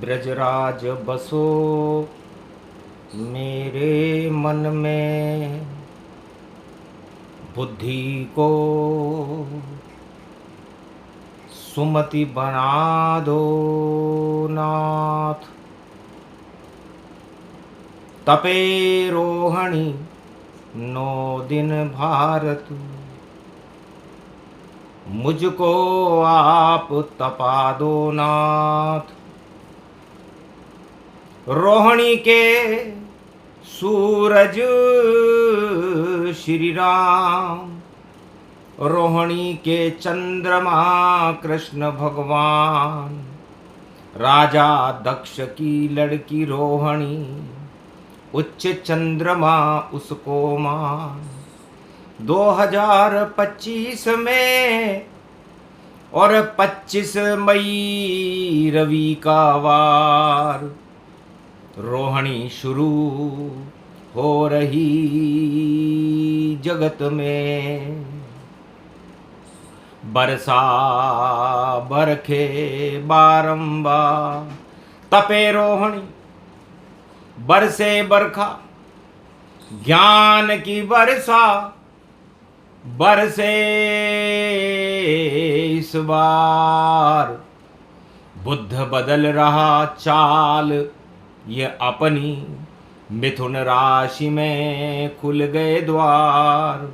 ब्रजराज बसो मेरे मन में, बुद्धि को सुमति बना दो नाथ। तपे रोहिणी 9 दिन भारत, मुझको आप तपा दो नाथ। रोहिणी के सूरज श्री राम, रोहिणी के चंद्रमा कृष्ण भगवान। राजा दक्ष की लड़की रोहिणी, उच्च चंद्रमा उसको मान। 2025 में और 25 मई रवि का वार, रोहिणी शुरू हो रही जगत में। बरसा बरखे बारंबार, तपे रोहिणी बरसे बरखा। ज्ञान की वर्षा बरसे इस बार। बुद्ध बदल रहा चाल ये अपनी, मिथुन राशि में खुल गए द्वार।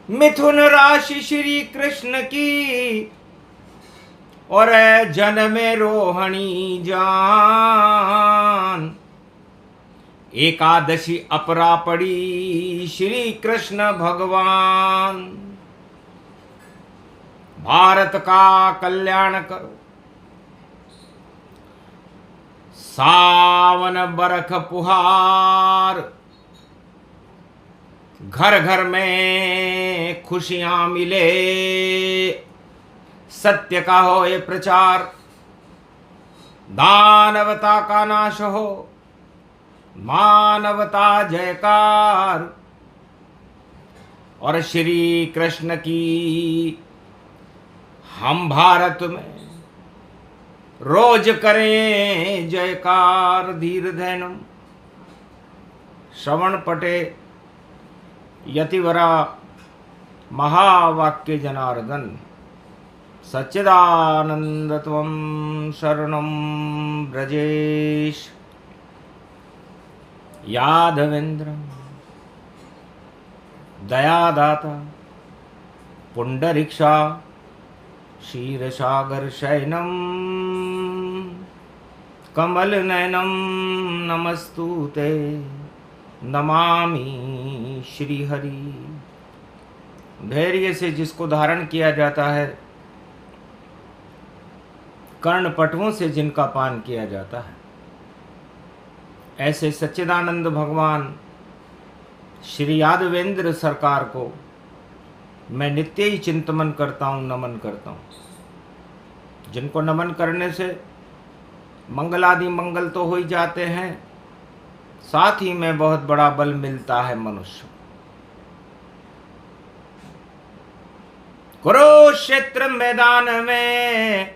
मिथुन राशि श्री कृष्ण की और जन्म रोहिणी जान। एकादशी अपरा पड़ी श्री कृष्ण भगवान। भारत का कल्याण करो, सावन बरख पुहार। घर घर में खुशियां मिले, सत्य का हो ये प्रचार। दानवता का नाश हो, मानवता जयकार। और श्री कृष्ण की हम भारत में रोज करें जयकार। धीर धैनम श्रवण पटे यतिवरा महावाक्य जनार्दन। सच्चिदानंद त्वं शरणं ब्रजेश। यादवेन्द्रं दयादाता पुंडरीक्षा क्षीरसागर शयनं कमल नयनं नमस्तुते नमामि श्री हरि। धैर्य से जिसको धारण किया जाता है, कर्ण पटुओं से जिनका पान किया जाता है, ऐसे सच्चिदानंद भगवान श्री यादवेंद्र सरकार को मैं नित्य ही चिंतन करता हूँ, नमन करता हूँ। जिनको नमन करने से मंगलादि मंगल तो हो ही जाते हैं, साथ ही में बहुत बड़ा बल मिलता है मनुष्य। कुरुक्षेत्र मैदान में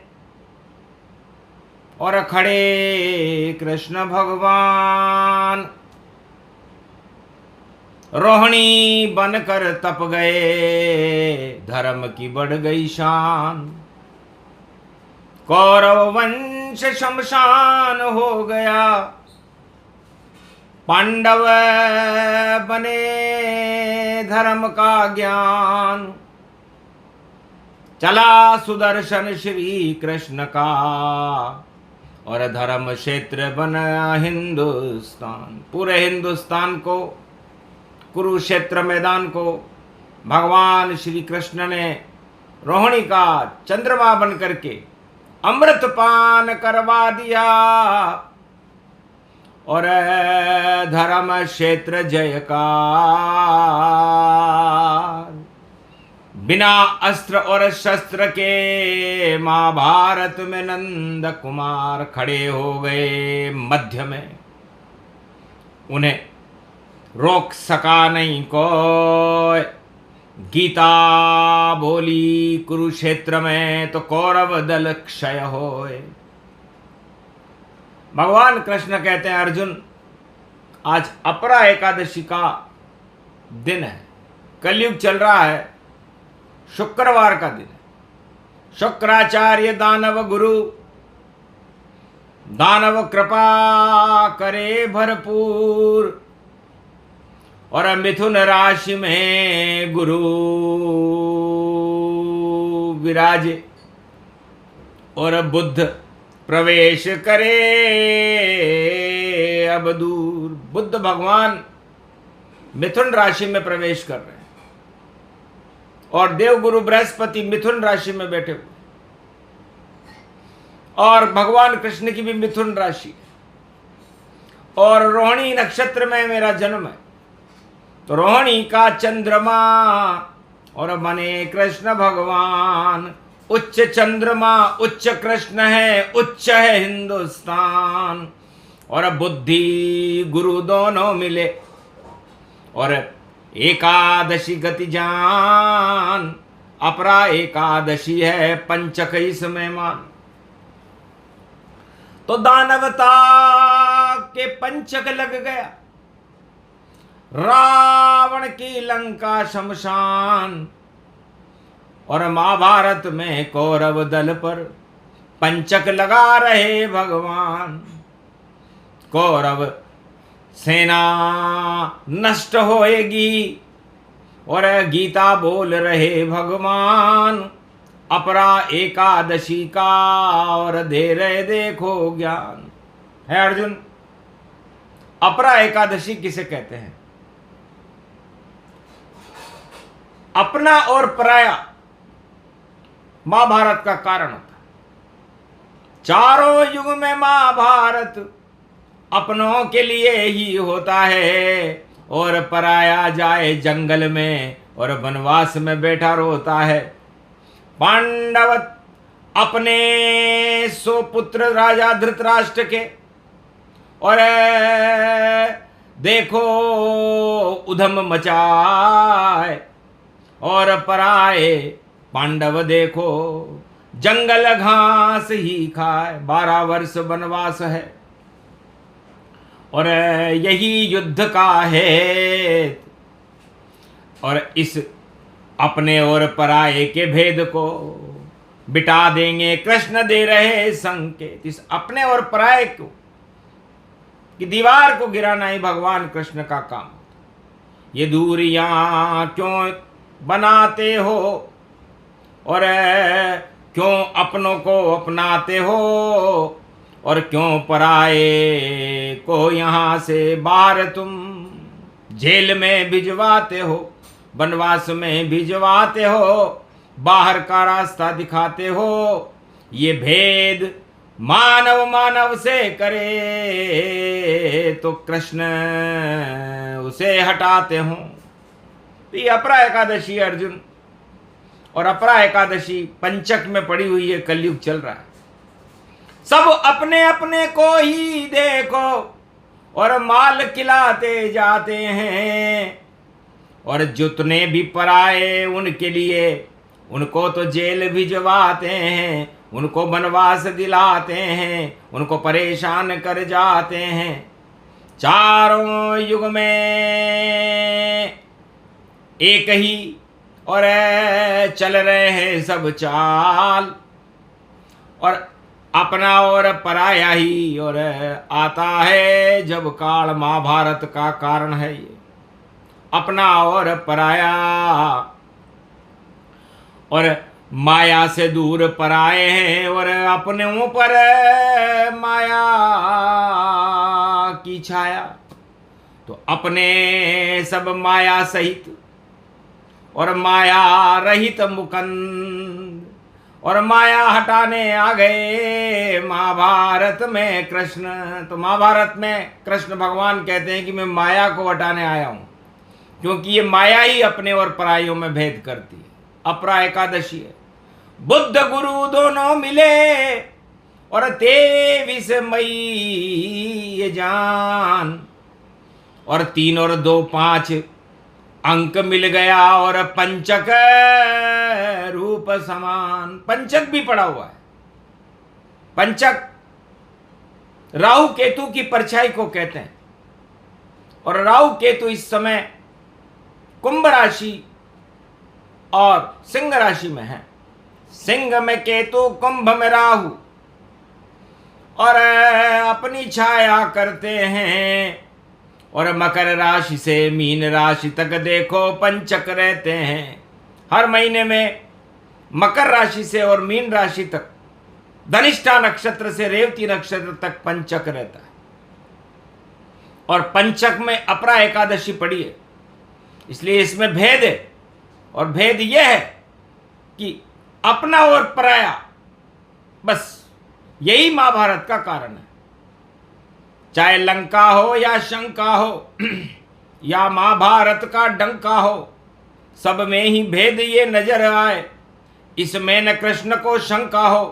और खड़े कृष्ण भगवान, रोहिणी बनकर तप गए, धर्म की बढ़ गई शान। कौरव वंश शमशान हो गया, पांडव बने धर्म का ज्ञान। चला सुदर्शन श्री कृष्ण का और धर्म क्षेत्र बना हिंदुस्तान। पूरे हिंदुस्तान को, कुरुक्षेत्र मैदान को भगवान श्री कृष्ण ने रोहिणी का चंद्रमा बन करके अमृत पान करवा दिया और धर्म क्षेत्र जयकार। बिना अस्त्र और शस्त्र के महाभारत में नंद कुमार खड़े हो गए मध्य में। उन्हें रोक सका नहीं कोई। गीता बोली कुरुक्षेत्र में तो कौरव दल क्षय होए। भगवान कृष्ण कहते हैं अर्जुन, आज अपरा एकादशी का दिन है, कलयुग चल रहा है, शुक्रवार का दिन है। शुक्राचार्य दानव गुरु, दानव कृपा करे भरपूर, और मिथुन राशि में गुरु विराजे, और बुद्ध प्रवेश करे अब दूर। बुद्ध भगवान मिथुन राशि में प्रवेश कर रहे हैं, और देवगुरु बृहस्पति मिथुन राशि में बैठे हुए, और भगवान कृष्ण की भी मिथुन राशि, और रोहिणी नक्षत्र में मेरा जन्म है, तो रोहिणी का चंद्रमा और बने कृष्ण भगवान। उच्च चंद्रमा उच्च कृष्ण है, उच्च है हिंदुस्तान, और बुद्धि गुरु दोनों मिले, और एकादशी गति जान। अपरा एकादशी है, पंचक इसमें मान। तो दानवता के पंचक लग गया, रावण की लंका शमशान, और महाभारत में कौरव दल पर पंचक लगा रहे भगवान। कौरव सेना नष्ट होएगी, और गीता बोल रहे भगवान। अपरा एकादशी का और दे रहे देखो ज्ञान। है अर्जुन, अपरा एकादशी किसे कहते हैं? अपना और पराया महाभारत का कारण होता। चारों युग में महाभारत अपनों के लिए ही होता है, और पराया जाए जंगल में और वनवास में बैठा रोता है। पांडव अपने 100 पुत्र राजा धृतराष्ट्र के, और देखो उधम मचाए, और पराए पांडव देखो जंगल घास ही खाए। 12 वर्ष वनवास है, और यही युद्ध का है, और इस अपने और पराये के भेद को बिटा देंगे। कृष्ण दे रहे संकेत, इस अपने और पराये को कि दीवार को गिराना ही भगवान कृष्ण का काम। ये दूरियां क्यों बनाते हो, और क्यों अपनों को अपनाते हो, और क्यों पराये को यहाँ से बाहर तुम जेल में भिजवाते हो, वनवास में भिजवाते हो, बाहर का रास्ता दिखाते हो। ये भेद मानव मानव से करे तो कृष्ण उसे हटाते हो। तो ये अपरा एकादशी अर्जुन, और अपरा एकादशी पंचक में पड़ी हुई है, कलयुग चल रहा है। सब अपने अपने को ही देखो और माल खिलाते जाते हैं, और जितने भी पराए उनके लिए उनको तो जेल भिजवाते हैं, उनको वनवास दिलाते हैं, उनको परेशान कर जाते हैं। चारों युग में एक ही और चल रहे हैं सब चाल, और अपना और पराया ही और आता है जब काल। महाभारत का कारण है ये, अपना और पराया, और माया से दूर पराए हैं, और अपने ऊपर माया की छाया। तो अपने सब माया सहित और माया रहित मुकंद, और माया हटाने आ गए महाभारत में कृष्ण। तो महाभारत में कृष्ण भगवान कहते हैं कि मैं माया को हटाने आया हूं, क्योंकि ये माया ही अपने और पराइयों में भेद करती है। अपरा एकादशी है, बुद्ध गुरु दोनों मिले, और 23 मई ये जान, और 3 और 2 5 अंक मिल गया, और पंचक रूप समान। पंचक भी पड़ा हुआ है। पंचक राहु केतु की परछाई को कहते हैं। और राहु केतु इस समय कुंभ राशि और सिंह राशि में है। सिंह में केतु, कुंभ में राहु, और अपनी छाया करते हैं। और मकर राशि से मीन राशि तक देखो पंचक रहते हैं। हर महीने में मकर राशि से और मीन राशि तक, धनिष्ठा नक्षत्र से रेवती नक्षत्र तक पंचक रहता है। और पंचक में अपरा एकादशी पड़ी है, इसलिए इसमें भेद है। और भेद यह है कि अपना और पराया, बस यही महाभारत का कारण है। चाहे लंका हो या शंका हो या महाभारत का डंका हो, सब में ही भेद ये नजर आए। इसमें न कृष्ण को शंका हो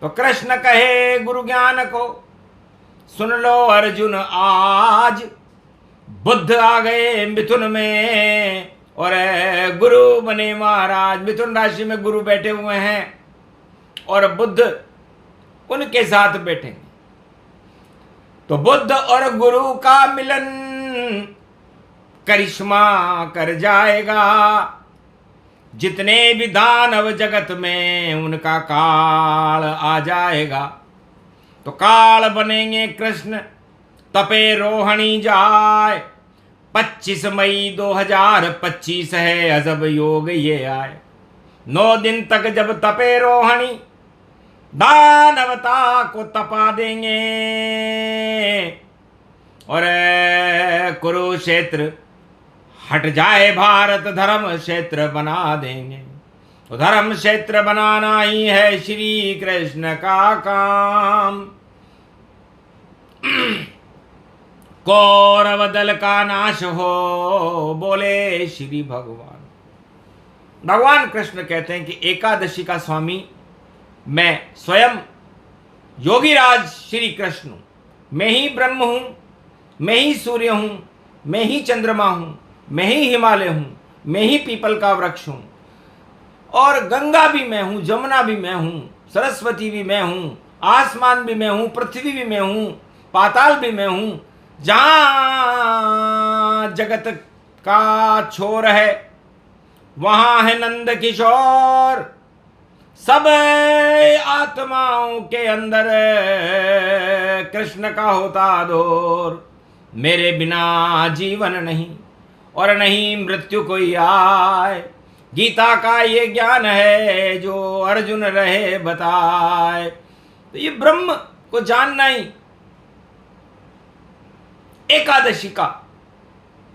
तो कृष्ण कहे गुरु ज्ञान को। सुन लो अर्जुन आज, बुद्ध आ गए मिथुन में और गुरु बने महाराज। मिथुन राशि में गुरु बैठे हुए हैं और बुद्ध उनके साथ बैठेंगे। तो बुद्ध और गुरु का मिलन करिश्मा कर जाएगा। जितने भी दानव जगत में उनका काल आ जाएगा। तो काल बनेंगे कृष्ण, तपे रोहिणी जाए। 25 मई 2025 है अजब योग ये आए। 9 दिन तक जब तपे रोहिणी, दानवता को तपा देंगे। और कुरुक्षेत्र हट जाए, भारत धर्म क्षेत्र बना देंगे। तो धर्म क्षेत्र बनाना ही है श्री कृष्ण का काम। कौरव दल का नाश हो, बोले श्री भगवान। भगवान कृष्ण कहते हैं कि एकादशी का स्वामी मैं स्वयं योगीराज श्री कृष्ण हूं। मैं ही ब्रह्म हूं, मैं ही सूर्य हूं, मैं ही चंद्रमा हूं, मैं ही हिमालय हूं, मैं ही पीपल का वृक्ष हूं। और गंगा भी मैं हूं, जमुना भी मैं हूं, सरस्वती भी मैं हूं, आसमान भी मैं हूं, पृथ्वी भी मैं हूं, पाताल भी मैं हूं। जहां जगत का छोर है वहां है नंद किशोर। सब आत्माओं के अंदर कृष्ण का होता दौर। मेरे बिना जीवन नहीं और नहीं मृत्यु कोई आए। गीता का ये ज्ञान है जो अर्जुन रहे बताए। तो ये ब्रह्म को जानना ही एकादशी का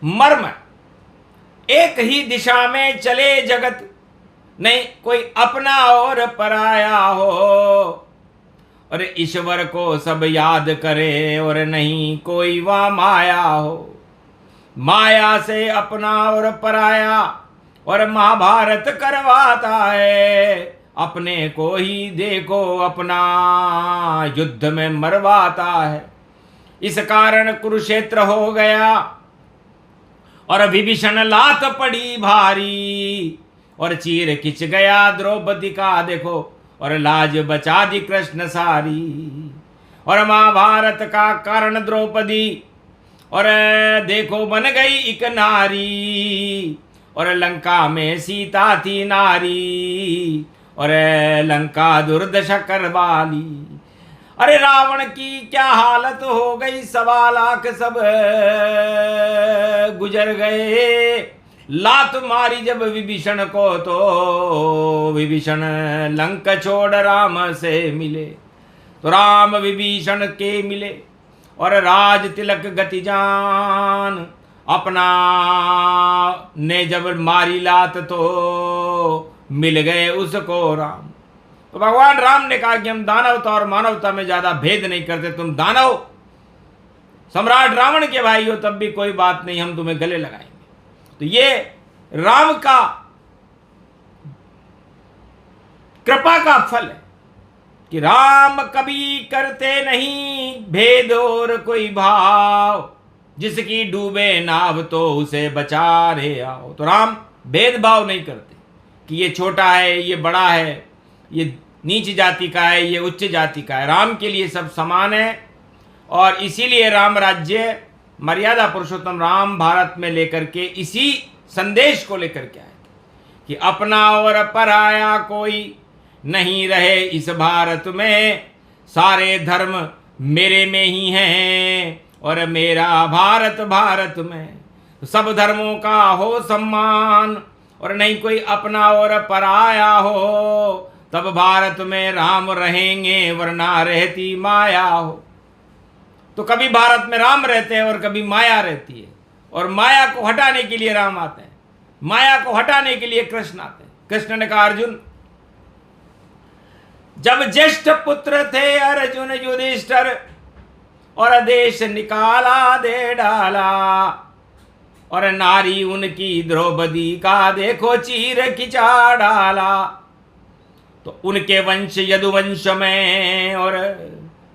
मर्म है। एक ही दिशा में चले जगत, नहीं कोई अपना और पराया हो। और ईश्वर को सब याद करे और नहीं कोई वह माया हो। माया से अपना और पराया और महाभारत करवाता है। अपने को ही देखो अपना युद्ध में मरवाता है। इस कारण कुरुक्षेत्र हो गया और विभीषण लात पड़ी भारी। और चीर खिंच गया द्रौपदी का देखो और लाज बचा दी कृष्ण सारी। और महाभारत का कारण द्रौपदी और देखो बन गई एक नारी। और लंका में सीता थी नारी और लंका दुर्दशा करवाली। अरे रावण की क्या हालत हो गई, 1.25 लाख सब गुजर गए। लात मारी जब विभीषण को तो विभीषण लंक छोड़ राम से मिले। तो राम विभीषण के मिले और राज तिलक गति जान। अपना ने जब मारी लात तो मिल गए उसको राम। तो भगवान राम ने कहा कि हम दानवता और मानवता में ज्यादा भेद नहीं करते। तुम दानव सम्राट रावण के भाई हो तब भी कोई बात नहीं, हम तुम्हें गले लगाएंगे। तो ये राम का कृपा का फल है कि राम कभी करते नहीं भेद और कोई भाव। जिसकी डूबे नाव तो उसे बचा रे आओ। तो राम भेदभाव नहीं करते कि ये छोटा है, ये बड़ा है, ये नीच जाति का है, ये उच्च जाति का है। राम के लिए सब समान है। और इसीलिए राम राज्य मर्यादा पुरुषोत्तम राम भारत में लेकर के इसी संदेश को लेकर के आए कि अपना और पराया कोई नहीं रहे इस भारत में, सारे धर्म मेरे में ही हैं और मेरा भारत भारत में सब धर्मों का हो सम्मान, और नहीं कोई अपना और पराया हो, तब भारत में राम रहेंगे वरना रहती माया हो। तो कभी भारत में राम रहते हैं और कभी माया रहती है, और माया को हटाने के लिए राम आते हैं, माया को हटाने के लिए कृष्ण आते हैं। कृष्ण ने कहा अर्जुन, जब ज्येष्ठ पुत्र थे अर्जुन युधिष्ठिर और देश निकाला दे डाला, और नारी उनकी द्रौपदी का देखो चीर खिंचा डाला, तो उनके वंश यदुवंश में और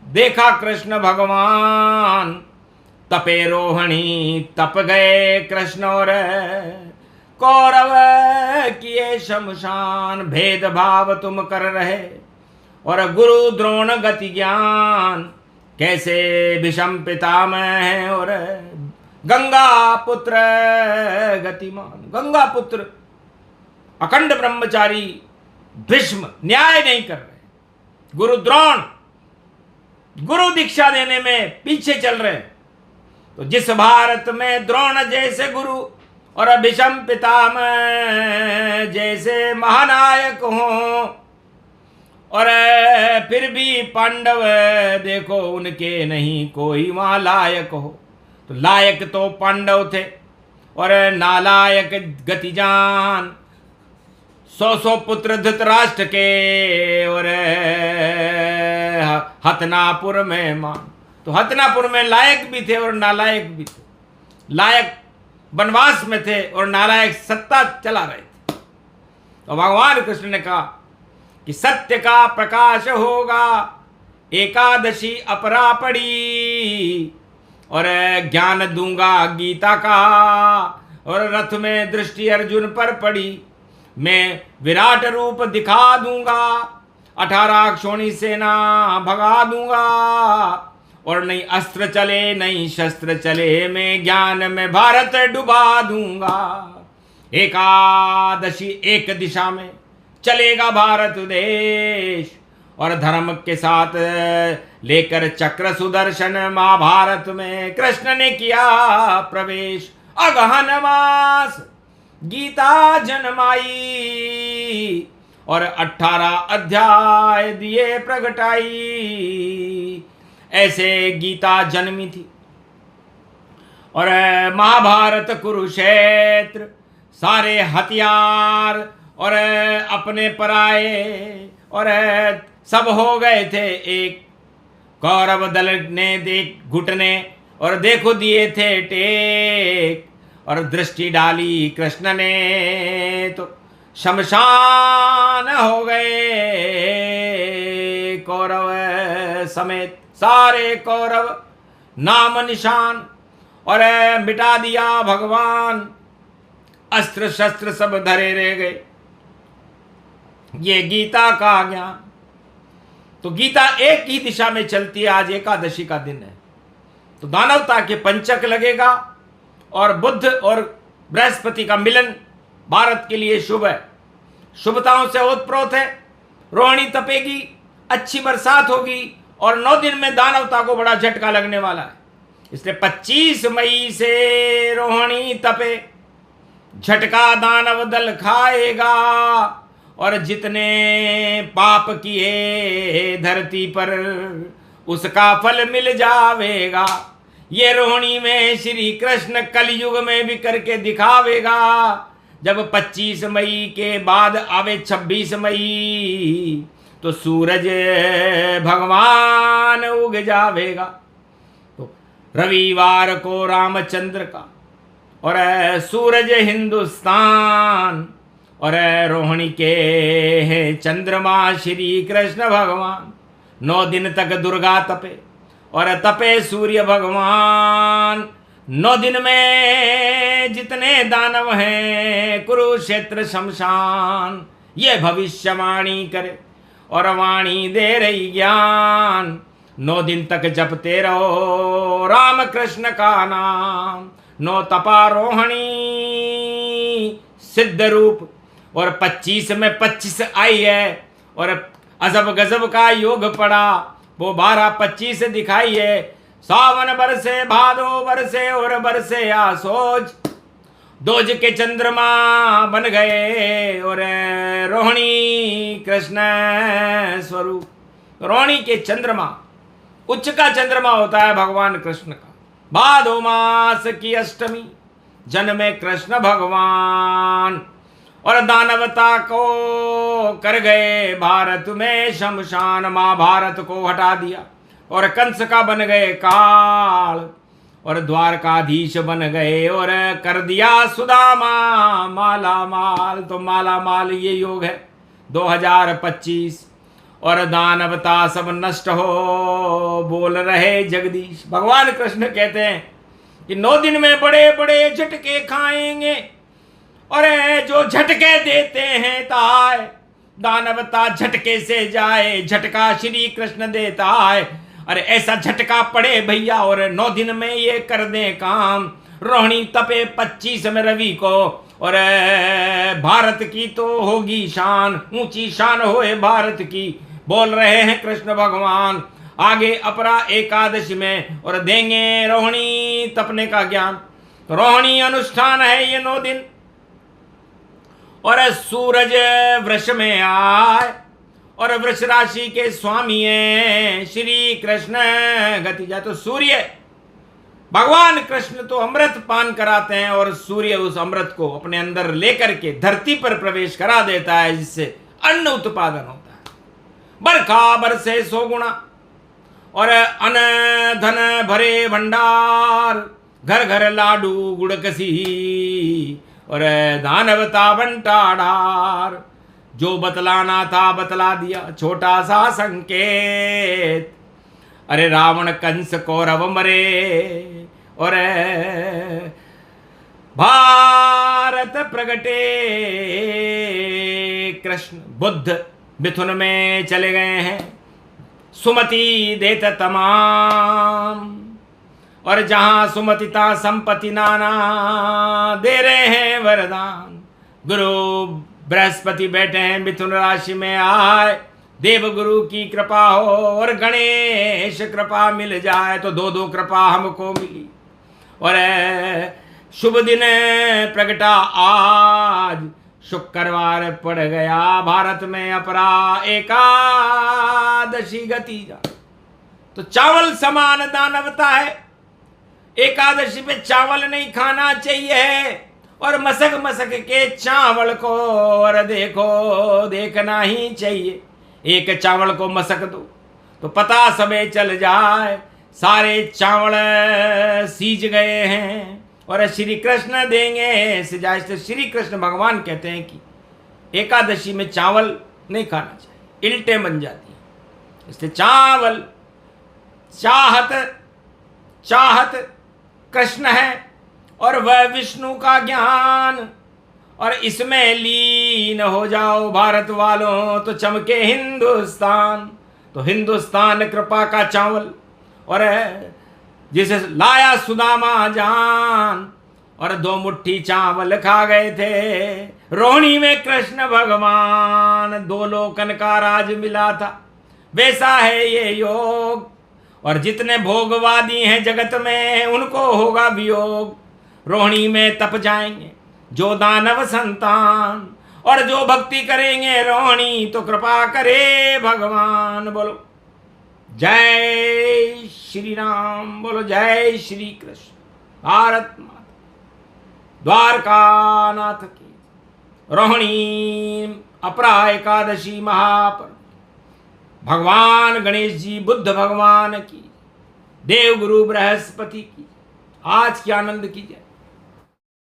देखा कृष्ण भगवान, तपे रोहिणी तप गए कृष्ण और कौरव किए शमशान, भेदभाव तुम कर रहे और गुरु द्रोण गति ज्ञान, कैसे विषम पितामह और गंगा पुत्र गतिमान। गंगा पुत्र अखंड ब्रह्मचारी भीष्म न्याय नहीं कर रहे, गुरु द्रोण गुरु दीक्षा देने में पीछे चल रहे। तो जिस भारत में द्रोण जैसे गुरु और भीष्म पितामह जैसे महानायक हों, और फिर भी पांडव देखो उनके नहीं कोई वहां लायक हो, तो लायक तो पांडव थे और नालायक गतिजान, 100 पुत्र धृतराष्ट्र के और हतनापुर में मान। तो हतनापुर में लायक भी थे और नालायक भी थे, लायक वनवास में थे और नालायक सत्ता चला रहे थे। तो भगवान कृष्ण ने कहा कि सत्य का प्रकाश होगा, एकादशी अपरा पड़ी और ज्ञान दूंगा गीता का, और रथ में दृष्टि अर्जुन पर पड़ी, मैं विराट रूप दिखा दूंगा, 18 क्षोणी सेना भगा दूंगा, और नहीं अस्त्र चले नहीं शस्त्र चले, मैं ज्ञान में भारत डुबा दूंगा। एकादशी एक दिशा में चलेगा भारत देश, और धर्म के साथ लेकर चक्र सुदर्शन महाभारत में कृष्ण ने किया प्रवेश। अगहन मास गीता जन्माई और 18 अध्याय दिए प्रगटाई, ऐसे गीता जन्मी थी। और महाभारत कुरुक्षेत्र सारे हथियार और अपने पराये और सब हो गए थे एक, कौरव दल ने देख घुटने और देखो दिए थे टेक, और दृष्टि डाली कृष्ण ने तो शमशान हो गए कौरव समेत सारे कौरव, नाम निशान और मिटा दिया भगवान, अस्त्र शस्त्र सब धरे रह गए। ये गीता का ज्ञान। तो गीता एक ही दिशा में चलती है। आज एकादशी का दिन है, तो दानवता के पंचक लगेगा और बुद्ध और बृहस्पति का मिलन भारत के लिए शुभ है, शुभताओं से ओतप्रोत है। रोहिणी तपेगी, अच्छी बरसात होगी और 9 दिन में दानवता को बड़ा झटका लगने वाला है। इसलिए 25 मई से रोहिणी तपे, झटका दानव दल खाएगा और जितने पाप किए धरती पर उसका फल मिल जावेगा। ये रोहिणी में श्री कृष्ण कलयुग में भी करके दिखावेगा। जब 25 मई के बाद आवे 26 मई तो सूरज भगवान उग जावेगा। तो रविवार को रामचंद्र का और सूरज हिंदुस्तान और रोहिणी के है चंद्रमा श्री कृष्ण भगवान। 9 दिन तक दुर्गा तपे और तपे सूर्य भगवान। 9 दिन में जितने दानव हैं कुरुक्षेत्र शमशान, ये भविष्यवाणी करे और वाणी दे रही ज्ञान। 9 दिन तक जपते रहो राम कृष्ण का नाम। 9 तपारोहणी सिद्ध रूप, और 25 में 25 आई है, और अजब गजब का योग पड़ा, वो 12-25 दिखाई है। सावन बरसे भादो बरसे और बरसे आसोज, दोज के चंद्रमा बन गए और रोहिणी कृष्ण स्वरूप। रोहिणी के चंद्रमा, उच्च का चंद्रमा होता है भगवान कृष्ण का। भादो मास की अष्टमी जन्मे कृष्ण भगवान, और दानवता को कर गए भारत में शमशान। महाभारत को हटा दिया और कंस का बन गए काल, और द्वारकाधीश बन गए और कर दिया सुदामा माला माल। तो माला माल ये योग है 2025, और दानवता सब नष्ट हो बोल रहे जगदीश। भगवान कृष्ण कहते हैं कि 9 दिन में बड़े बड़े झटके खाएंगे, और जो झटके देते हैं ताय, दानवता झटके से जाए, झटका श्री कृष्ण देता है। अरे ऐसा झटका पड़े भैया, और 9 दिन में ये कर दे काम। रोहिणी तपे 25 में रवि को, और भारत की तो होगी शान, ऊंची शान होए भारत की, बोल रहे हैं कृष्ण भगवान। आगे अपरा एकादशी में और देंगे रोहिणी तपने का ज्ञान। रोहिणी अनुष्ठान है ये 9 दिन, और सूरज वृष में आए, और वृष राशि के स्वामी है श्री कृष्ण गति जा। तो सूर्य, भगवान कृष्ण तो अमृत पान कराते हैं, और सूर्य उस अमृत को अपने अंदर लेकर के धरती पर प्रवेश करा देता है, जिससे अन्न उत्पादन होता है। बरखा बरसे 100 गुना, और अन्न धन भरे भंडार, घर घर लाडू गुड़कसी, और दानवता बंटा ढार। जो बतलाना था बतला दिया, छोटा सा संकेत। अरे रावण कंस कौरव मरे, और भारत प्रगटे कृष्ण। बुद्ध मिथुन में चले गए हैं, सुमति देत तमाम, और जहां सुमतिता संपत्ति नाना दे रहे हैं वरदान। गुरु बृहस्पति बैठे हैं मिथुन राशि में आए, देव गुरु की कृपा हो और गणेश कृपा मिल जाए तो 2-2 कृपा हमको मिली। और शुभ दिन प्रगटा आज, शुक्रवार पड़ गया भारत में अपरा एकादशी गति जा। तो चावल समान दानवता है, एकादशी पे चावल नहीं खाना चाहिए, और मसक मसक के चावल को और देखना ही चाहिए। एक चावल को मसक दो तो पता सबे चल जाए सारे चावल सीज गए हैं, और श्री कृष्ण देंगे सिजाइश। तो श्री कृष्ण भगवान कहते हैं कि एकादशी में चावल नहीं खाना चाहिए, इल्टे बन जाती हैं। इसलिए चावल चाहत कृष्ण है, और वह विष्णु का ज्ञान, और इसमें लीन हो जाओ भारत वालों तो चमके हिंदुस्तान। तो हिंदुस्तान कृपा का चावल, और जिसे लाया सुदामा जान, और 2 मुट्ठी चावल खा गए थे। रोहिणी में कृष्ण भगवान, 2 लोकन का राज मिला था, वैसा है ये योग। और जितने भोगवादी हैं जगत में उनको होगा वियोग। रोहिणी में तप जाएंगे जो दानव संतान, और जो भक्ति करेंगे रोहिणी तो कृपा करे भगवान। बोलो जय श्री राम, बोलो जय श्री कृष्ण। भारत माता, द्वारका नाथ की। रोहिणी अपरा एकादशी महापर्व, भगवान गणेश जी बुद्ध भगवान की, देव गुरु बृहस्पति की आज की आनंद की जय।